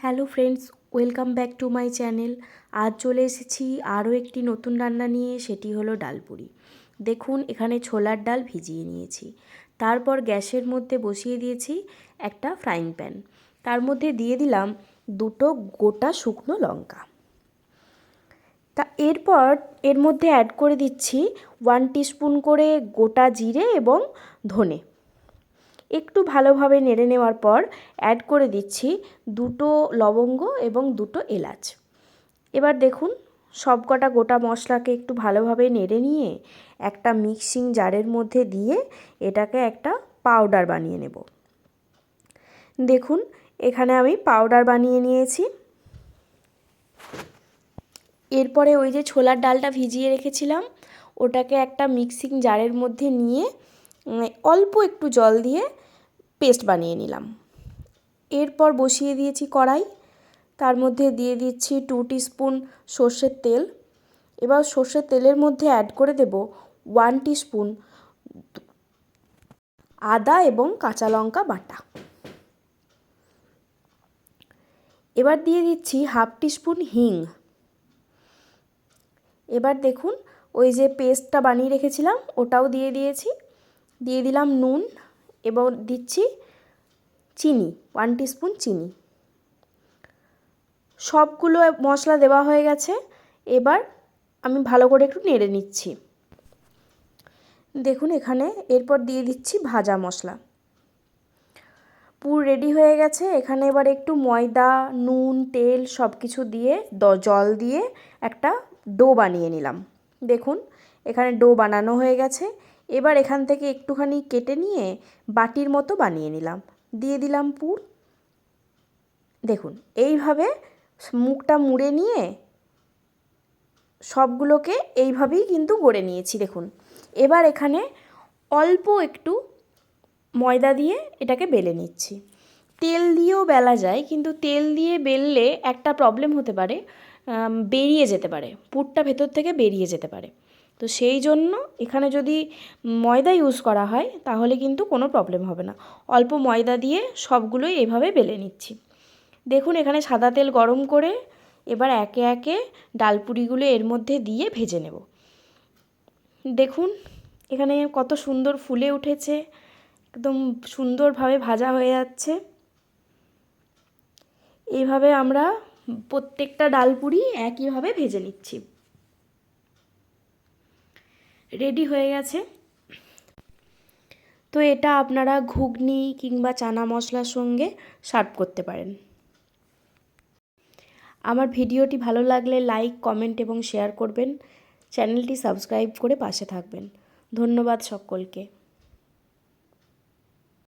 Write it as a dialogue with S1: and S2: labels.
S1: Hello friends, welcome back to my channel. আজ চলে এসেছি আরও একটি নতুন রান্না নিয়ে, সেটি হলো ডালপুরি। দেখুন, এখানে ছোলার ডাল ভিজিয়ে নিয়েছি। তারপর গ্যাসের মধ্যে বসিয়ে দিয়েছি একটা ফ্রাইং প্যান। তার মধ্যে দিয়ে দিলাম দুটো গোটা শুকনো লঙ্কা। তা এরপর এর মধ্যে অ্যাড করে দিচ্ছি 1 টিস্পুন করে গোটা জিরে এবং ধনে। একটু ভালোভাবে নেড়ে নেওয়ার পর অ্যাড করে দিচ্ছি দুটো লবঙ্গ এবং দুটো এলাচ। এবার দেখুন, সবকটা গোটা মশলাকে একটু ভালোভাবে নেড়ে নিয়ে একটা মিক্সিং জারের মধ্যে দিয়ে এটাকে একটা পাউডার বানিয়ে নেব। দেখুন, এখানে আমি পাউডার বানিয়ে নিয়েছি। এরপরে ওই যে ছোলার ডালটা ভিজিয়ে রেখেছিলাম, ওটাকে একটা মিক্সিং জারের মধ্যে নিয়ে অল্প একটু জল দিয়ে পেস্ট বানিয়ে নিলাম। এরপর বসিয়ে দিয়েছি কড়াই। তার মধ্যে দিয়ে দিচ্ছি 2 টিস্পুন সর্ষের তেল। এবার সর্ষের তেলের মধ্যে অ্যাড করে দেব 1 টিস্পুন আদা এবং কাঁচা লঙ্কা বাটা। এবার দিয়ে দিচ্ছি 1/2 টিস্পুন হিং। এবার দেখুন, ওই যে পেস্টটা বানিয়ে রেখেছিলাম ওটাও দিয়ে দিয়েছি। দিয়ে দিলাম নুন এবং দিচ্ছি চিনি, 1 টিস্পুন চিনি। সবগুলো মশলা দেওয়া হয়ে গেছে। এবার আমি ভালো করে একটু নেড়ে নিচ্ছি। দেখুন, এখানে এরপর দিয়ে দিচ্ছি ভাজা মশলা। পুর রেডি হয়ে গেছে। এখানে এবার একটু ময়দা, নুন, তেল সব কিছু দিয়ে জল দিয়ে একটা ডো বানিয়ে নিলাম। দেখুন, এখানে ডো বানানো হয়ে গেছে। এবার এখান থেকে একটুখানি কেটে নিয়ে বাটির মতো বানিয়ে নিলাম। দিয়ে দিলাম পুর। দেখুন, এইভাবে মুখটা মুড়ে নিয়ে সবগুলোকে এইভাবেই কিন্তু গড়ে নিয়েছি। দেখুন, এবার এখানে অল্প একটু ময়দা দিয়ে এটাকে বেলে নিচ্ছি। তেল দিয়েও বেলা যায়, কিন্তু তেল দিয়ে বেললে একটা প্রবলেম হতে পারে, বেরিয়ে যেতে পারে, পুরটা ভেতর থেকে বেরিয়ে যেতে পারে। তো সেই জন্য এখানে যদি ময়দা ইউজ করা হয় তাহলে কিন্তু কোনো প্রবলেম হবে না। অল্প ময়দা দিয়ে সবগুলোই এভাবে বেলে নিচ্ছি। দেখুন, এখানে সাদা তেল গরম করে এবার একে একে ডালপুরিগুলো এর মধ্যে দিয়ে ভেজে নেব। দেখুন, এখানে কত সুন্দর ফুলে উঠেছে, একদম সুন্দরভাবে ভাজা হয়ে যাচ্ছে। এইভাবে আমরা প্রত্যেকটা ডালপুরি একইভাবে ভেজে নিচ্ছি। রেডি হয়ে গেছে। তো এটা আপনারা ঘুগনি কিংবা চানা মশলার সঙ্গে সার্ভ করতে পারেন। আমার ভিডিওটি ভালো লাগলে লাইক, কমেন্ট এবং শেয়ার করবেন। চ্যানেলটি সাবস্ক্রাইব করে পাশে থাকবেন। ধন্যবাদ সকলকে।